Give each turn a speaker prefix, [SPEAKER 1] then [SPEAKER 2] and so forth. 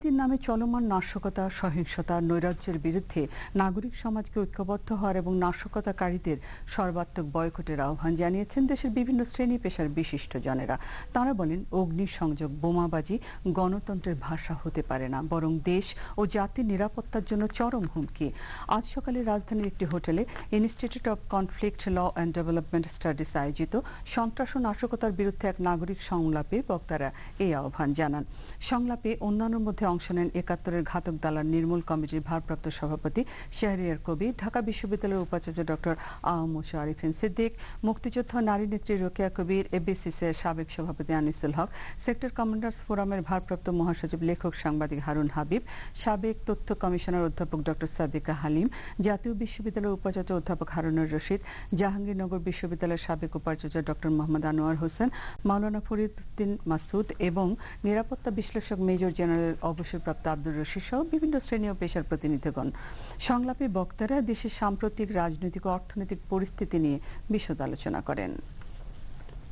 [SPEAKER 1] জাতির নামে চলমান নাশকতা, সহিংসতা, নৈরাজ্যের বিরুদ্ধে নাগরিক সমাজকে ঐক্যবদ্ধ হওয়ার এবং নাশকতাকারীদের সর্বাত্মক বয়কটের আহ্বান জানিয়েছেন দেশের বিভিন্ন শ্রেণী পেশার বিশিষ্টজনেরা। তাঁরা বলেন, অগ্নিসংযোগ, বোমাবাজি গণতন্ত্রের ভাষা হতে পারে না, বরং দেশ ও জাতির নিরাপত্তার জন্য চরম হুমকি। আজ সকালে রাজধানীর একটি হোটেলে institute of conflict law and development studies আয়োজিত সন্ত্রাস ও নাশকতার বিরুদ্ধে এক নাগরিক সংলাপে বক্তারা এই আহ্বান জানান। সংলাপে অন্যান্যের মধ্যে অংশ নেন ৭১-এর ঘাতক দালাল নির্মূল কমিটির ভারপ্রাপ্ত সভাপতি শাহরিয়ার কবির, ঢাকা বিশ্ববিদ্যালয়ের উপাচার্য ডক্টর আ.ম.স. আরিফিন সিদ্দিক, মুক্তিযোদ্ধা নারী নেত্রী রোকেয়া কবির, এফবিসিসিআইর সাবেক সভাপতি আনিসুল হক, সেক্টর কমান্ডার্স ফোরামের ভারপ্রাপ্ত মহাসচিব লেখক সাংবাদিক হারুন হাবিব, সাবেক তথ্য কমিশনার অধ্যাপক ডক্টর সাদিকা হালিম, জাতীয় বিশ্ববিদ্যালয়ের উপাচার্য অধ্যাপক হারুনুর রশিদ, জাহাঙ্গীরনগর বিশ্ববিদ্যালয়ের সাবেক উপাচার্য ডক্টর মোহাম্মদ আনোয়ার হোসেন, মাওলানা ফরিদউদ্দিন মাসুদ এবং নিরাপত্তা বিশ্লেষক মেজর জেনারেল অবসরপ্রাপ্ত আব্দুর রশিদ সহ বিভিন্ন শ্রেণী ও পেশার প্রতিনিধিগণ। সংলাপে বক্তারা দেশের সাম্প্রতিক রাজনৈতিক ও অর্থনৈতিক পরিস্থিতি নিয়ে বিশদ আলোচনা করেন।